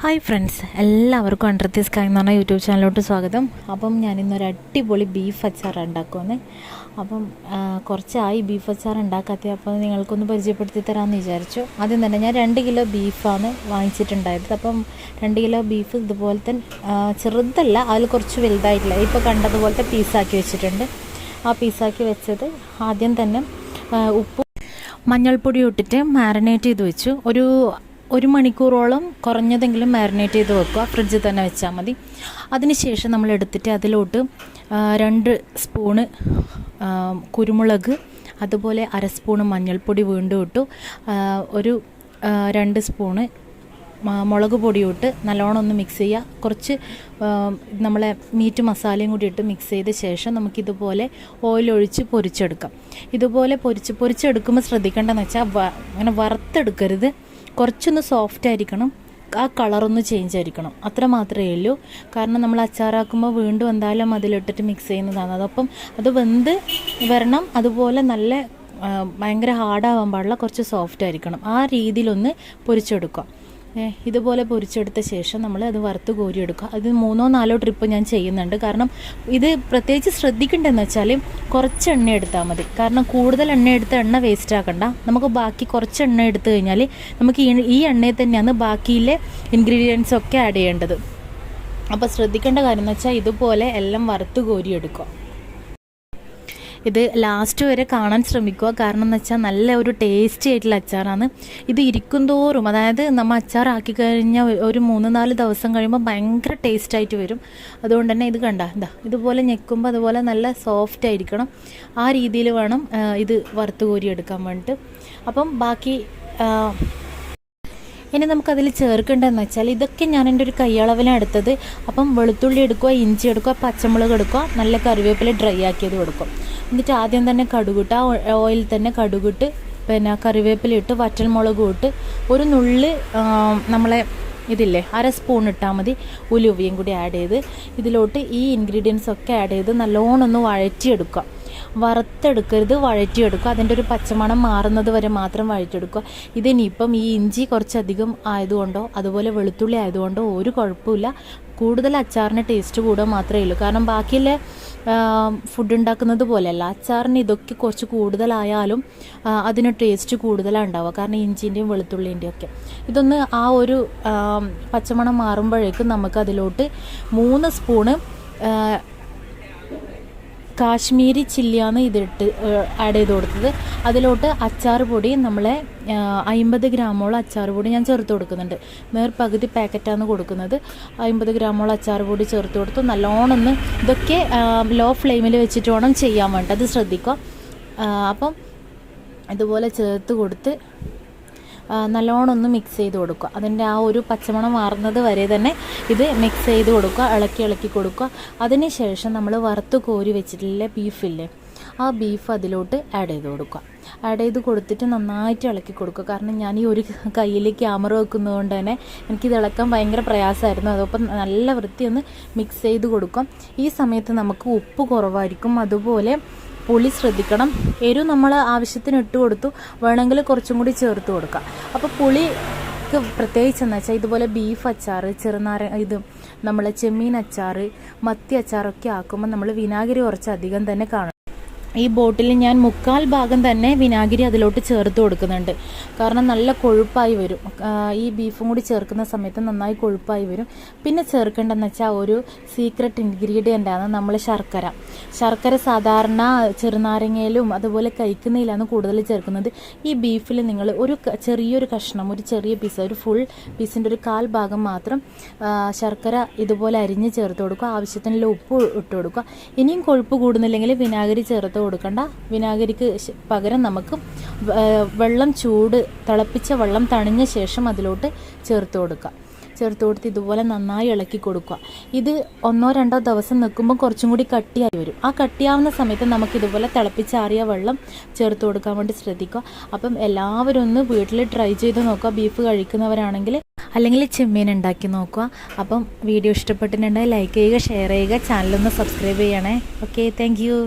Hi friends, എല്ലാവർക്കും അണ്ടർത്തി sky എന്ന് പറഞ്ഞ യൂട്യൂബ് ചാനലിലോട്ട് സ്വാഗതം. അപ്പം ഞാനിന്നൊരു അടിപൊളി ബീഫ് അച്ചാർ ഉണ്ടാക്കുമെന്ന്. അപ്പം കുറച്ചായി ബീഫ് അച്ചാർ ഉണ്ടാക്കാത്ത, അപ്പോൾ നിങ്ങൾക്കൊന്ന് പരിചയപ്പെടുത്തി തരാമെന്ന് വിചാരിച്ചു. ആദ്യം തന്നെ ഞാൻ 2 കിലോ ബീഫാണ് വാങ്ങിച്ചിട്ടുണ്ടായത്. അപ്പം 2 കിലോ ബീഫ് ഇതുപോലത്തെ ചെറുതല്ല, അതിൽ കുറച്ച് വലുതായിട്ടില്ല, ഇപ്പോൾ കണ്ടതുപോലത്തെ പീസാക്കി വെച്ചിട്ടുണ്ട്. ആ പീസാക്കി വെച്ചത് ആദ്യം തന്നെ ഉപ്പും മഞ്ഞൾപ്പൊടി ഇട്ടിട്ട് മാരിനേറ്റ് ചെയ്ത് വെച്ചു. ഒരു മണിക്കൂറോളം കുറഞ്ഞതെങ്കിലും മാരിനേറ്റ് ചെയ്ത് വെക്കുക, ഫ്രിഡ്ജിൽ തന്നെ വെച്ചാൽ മതി. അതിനുശേഷം നമ്മൾ എടുത്തിട്ട് അതിലോട്ട് 2 സ്പൂണ് കുരുമുളക്, അതുപോലെ 1/2 സ്പൂണ് മഞ്ഞൾപ്പൊടി വീണ്ടും ഇട്ടു. ഒരു 2 സ്പൂണ് മുളക് പൊടി ഇട്ട് നല്ലോണം ഒന്ന് മിക്സ് ചെയ്യുക. കുറച്ച് നമ്മളെ മീറ്റ് മസാലയും കൂടി ഇട്ട് മിക്സ് ചെയ്ത ശേഷം നമുക്കിതുപോലെ ഓയിലൊഴിച്ച് പൊരിച്ചെടുക്കാം. ഇതുപോലെ പൊരിച്ചെടുക്കുമ്പോൾ ശ്രദ്ധിക്കേണ്ടതെന്ന് വെച്ചാൽ അങ്ങനെ വറുത്തെടുക്കരുത്, കുറച്ചൊന്ന് സോഫ്റ്റ് ആയിരിക്കണം, ആ കളറൊന്ന് ചേഞ്ച് ആയിരിക്കണം, അത്ര മാത്രമേ ഉള്ളൂ. കാരണം നമ്മൾ അച്ചാറാക്കുമ്പോൾ വീണ്ടും എന്തായാലും അതിലിട്ടിട്ട് മിക്സ് ചെയ്യുന്നതാണ്. അതപ്പം അത് വെന്ത് വരണം, അതുപോലെ നല്ല ഭയങ്കര ഹാർഡാവാൻ പാടില്ല, കുറച്ച് സോഫ്റ്റ് ആയിരിക്കണം. ആ രീതിയിലൊന്ന് പൊരിച്ചെടുക്കുക. ഇതുപോലെ പൊരിച്ചെടുത്ത ശേഷം നമ്മൾ അത് വറുത്ത് കോരിയെടുക്കുക. അത് 3-4 ട്രിപ്പ് ഞാൻ ചെയ്യുന്നുണ്ട്. കാരണം ഇത് പ്രത്യേകിച്ച് ശ്രദ്ധിക്കേണ്ടതെന്ന് വെച്ചാൽ കുറച്ച് എണ്ണ എടുത്താൽ മതി. കാരണം കൂടുതൽ എണ്ണ എടുത്ത് എണ്ണ വേസ്റ്റ് ആക്കണ്ട. നമുക്ക് ബാക്കി കുറച്ച് എണ്ണ എടുത്തു കഴിഞ്ഞാൽ നമുക്ക് ഈ എണ്ണയിൽ തന്നെയാണ് ബാക്കിയിലെ ഇൻഗ്രീഡിയൻസ് ഒക്കെ ആഡ് ചെയ്യേണ്ടത്. അപ്പോൾ ശ്രദ്ധിക്കേണ്ട കാര്യം എന്ന് വെച്ചാൽ ഇതുപോലെ എല്ലാം വറുത്ത് കോരിയെടുക്കുക. ഇത് ലാസ്റ്റ് വരെ കാണാൻ ശ്രമിക്കുക. കാരണം എന്ന് വെച്ചാൽ നല്ല ഒരു ടേസ്റ്റി ആയിട്ടുള്ള അച്ചാറാണ്. ഇത് ഇരിക്കും തോറും, അതായത് നമ്മൾ അച്ചാറാക്കി കഴിഞ്ഞാൽ ഒരു 3-4 ദിവസം കഴിയുമ്പോൾ ഭയങ്കര ടേസ്റ്റായിട്ട് വരും. അതുകൊണ്ട് തന്നെ ഇത് കണ്ട ഇതുപോലെ ഞെക്കുമ്പോൾ അതുപോലെ നല്ല സോഫ്റ്റ് ആയിരിക്കണം. ആ രീതിയിൽ വേണം ഇത് വറുത്ത് കോരി എടുക്കാൻ വേണ്ടിയിട്ട്. അപ്പം ബാക്കി ഇനി നമുക്കതിൽ ചേർക്കേണ്ടതെന്ന് വെച്ചാൽ ഇതൊക്കെ ഞാൻ എൻ്റെ ഒരു കൈയളവിലാണ് എടുത്തത്. അപ്പം വെളുത്തുള്ളി എടുക്കുക, ഇഞ്ചി എടുക്കുക, പച്ചമുളക് എടുക്കുക, നല്ല കറിവേപ്പില ഡ്രൈ ആക്കിയത് കൊടുക്കും. എന്നിട്ട് ആദ്യം തന്നെ കടുകിട്ട്, ആ ഓയിൽ തന്നെ കടുകിട്ട്, പിന്നെ കറിവേപ്പില ഇട്ട്, വറ്റൽമുളകും ഇട്ട്, ഒരു നുള്ളി നമ്മളെ ഇതില്ലേ 1/2 സ്പൂൺ ഇട്ടാൽ മതി, ഉലുവയും കൂടി ആഡ് ചെയ്ത് ഇതിലോട്ട് ഈ ഇൻഗ്രീഡിയൻസ് ഒക്കെ ആഡ് ചെയ്ത് നല്ലോണം ഒന്ന് വഴറ്റിയെടുക്കുക. വറുത്തെടുക്കരുത്, വഴറ്റിയെടുക്കുക. അതിൻ്റെ ഒരു പച്ചമണം മാറുന്നത് വരെ മാത്രം വഴറ്റിയെടുക്കുക. ഇതിനിപ്പം ഈ ഇഞ്ചി കുറച്ചധികം ആയതുകൊണ്ടോ അതുപോലെ വെളുത്തുള്ളി ആയതുകൊണ്ടോ ഒരു കുഴപ്പമില്ല. കൂടുതൽ അച്ചാറിന് ടേസ്റ്റ് കൂടുക മാത്രമേ ഉള്ളൂ. കാരണം ബാക്കിയുള്ള ഫുഡ് ഉണ്ടാക്കുന്നത് പോലെയല്ല, അച്ചാറിന് ഇതൊക്കെ കുറച്ച് കൂടുതലായാലും അതിന് ടേസ്റ്റ് കൂടുതലാണ് ഉണ്ടാവുക. കാരണം ഇഞ്ചിൻ്റെയും വെളുത്തുള്ളിൻ്റെയും ഒക്കെ ഇതൊന്ന് ആ ഒരു പച്ചമണം മാറുമ്പോഴേക്കും നമുക്ക് അതിലോട്ട് 3 സ്പൂണ് കാശ്മീരി ചില്ലിയാണ് ഇതിട്ട് ആഡ് ചെയ്ത് കൊടുത്തത്. അതിലോട്ട് അച്ചാർ പൊടി, നമ്മളെ 50 ഗ്രാമോളം അച്ചാർ പൊടി ഞാൻ ചേർത്ത് കൊടുക്കുന്നുണ്ട്. പകുതി പാക്കറ്റാണ് കൊടുക്കുന്നത്. 50 ഗ്രാമോളം അച്ചാർ പൊടി ചേർത്ത് കൊടുത്തു. നല്ലോണം ഒന്ന് ഇതൊക്കെ ലോ ഫ്ലെയിമിൽ വെച്ചിട്ട് വേണം ചെയ്യാൻ വേണ്ടത്, അത് ശ്രദ്ധിക്കുക. അപ്പം ഇതുപോലെ ചേർത്ത് കൊടുത്ത് നല്ലോണം ഒന്ന് മിക്സ് ചെയ്ത് കൊടുക്കുക. അതിൻ്റെ ആ ഒരു പച്ചമണം മാറുന്നത് വരെ തന്നെ ഇത് മിക്സ് ചെയ്ത് കൊടുക്കുക, ഇളക്കി കൊടുക്കുക. അതിന് ശേഷം നമ്മൾ വറുത്ത് കോരി വെച്ചിട്ടുള്ള ബീഫില്ലേ, ആ ബീഫ് അതിലോട്ട് ആഡ് ചെയ്ത് കൊടുക്കുക. ആഡ് ചെയ്ത് കൊടുത്തിട്ട് നന്നായിട്ട് ഇളക്കി കൊടുക്കുക. കാരണം ഞാൻ ഈ ഒരു കയ്യിൽ ക്യാമറ വെക്കുന്നതുകൊണ്ട് തന്നെ എനിക്കിത് ഇളക്കാൻ ഭയങ്കര പ്രയാസമായിരുന്നു. അതോടൊപ്പം നല്ല വൃത്തിയൊന്ന് മിക്സ് ചെയ്ത് കൊടുക്കാം. ഈ സമയത്ത് നമുക്ക് ഉപ്പ് കുറവായിരിക്കും, അതുപോലെ പുളി ശ്രദ്ധിക്കണം. എരിവ് നമ്മൾ ആവശ്യത്തിന് ഇട്ട് കൊടുത്തു, വേണമെങ്കിൽ കുറച്ചും കൂടി ചേർത്ത് കൊടുക്കാം. അപ്പോൾ പുളിക്ക് പ്രത്യേകിച്ച് എന്ന് വെച്ചാൽ ഇതുപോലെ ബീഫ് അച്ചാർ, ഇത് നമ്മൾ ചെമ്മീൻ അച്ചാർ, മത്തി അച്ചാറൊക്കെ ആക്കുമ്പോൾ നമ്മൾ വിനാഗിരി കുറച്ച് അധികം തന്നെ കാണും. ഈ ബോട്ടിൽ ഞാൻ 1/4 ഭാഗം തന്നെ വിനാഗിരി അതിലോട്ട് ചേർത്ത് കൊടുക്കുന്നുണ്ട്. കാരണം നല്ല കൊഴുപ്പായി വരും. ഈ ബീഫും കൂടി ചേർക്കുന്ന സമയത്ത് നന്നായി കൊഴുപ്പായി വരും. പിന്നെ ചേർക്കേണ്ടതെന്ന് വെച്ചാൽ ഒരു സീക്രട്ട് ഇൻഗ്രീഡിയൻ്റാണ് നമ്മൾ ശർക്കര സാധാരണ ചെറുനാരങ്ങയിലും അതുപോലെ കഴിക്കുന്നതിലാണ് കൂടുതൽ ചേർക്കുന്നത്. ഈ ബീഫിൽ നിങ്ങൾ ഒരു ചെറിയൊരു കഷ്ണം, ഒരു ചെറിയ പീസ്, ഒരു ഫുൾ പീസിൻ്റെ ഒരു 1/4 ഭാഗം മാത്രം ശർക്കര ഇതുപോലെ അരിഞ്ഞ് ചേർത്ത് കൊടുക്കുക. ആവശ്യത്തിനുള്ള ഉപ്പ് ഇട്ട് കൊടുക്കുക. ഇനിയും കൊഴുപ്പ് കൂടുന്നില്ലെങ്കിൽ വിനാഗിരി ചേർത്ത് കൊടുക്കണ്ട. വിനാഗിരിക്ക് പകരം നമുക്ക് വെള്ളം തിളപ്പിച്ച വെള്ളം തണിഞ്ഞ ശേഷം അതിലോട്ട് ചേർത്ത് കൊടുത്ത് ഇതുപോലെ നന്നായി ഇളക്കി കൊടുക്കുക. ഇത് 1-2 ദിവസം നിൽക്കുമ്പോൾ കുറച്ചും കൂടി കട്ടിയായി വരും. ആ കട്ടിയാവുന്ന സമയത്ത് നമുക്കിതുപോലെ തിളപ്പിച്ചാറിയ വെള്ളം ചേർത്ത് കൊടുക്കാൻ വേണ്ടി ശ്രദ്ധിക്കുക. അപ്പം എല്ലാവരും ഒന്ന് വീട്ടിൽ ട്രൈ ചെയ്ത് നോക്കുക, ബീഫ് കഴിക്കുന്നവരാണെങ്കിൽ. അല്ലെങ്കിൽ ചെമ്മീൻ ഉണ്ടാക്കി നോക്കുക. അപ്പം വീഡിയോ ഇഷ്ടപ്പെട്ടിട്ടുണ്ടെങ്കിൽ ലൈക്ക് ചെയ്യുക, ഷെയർ ചെയ്യുക, ചാനലൊന്ന് സബ്സ്ക്രൈബ് ചെയ്യണേ. Okay, thank you.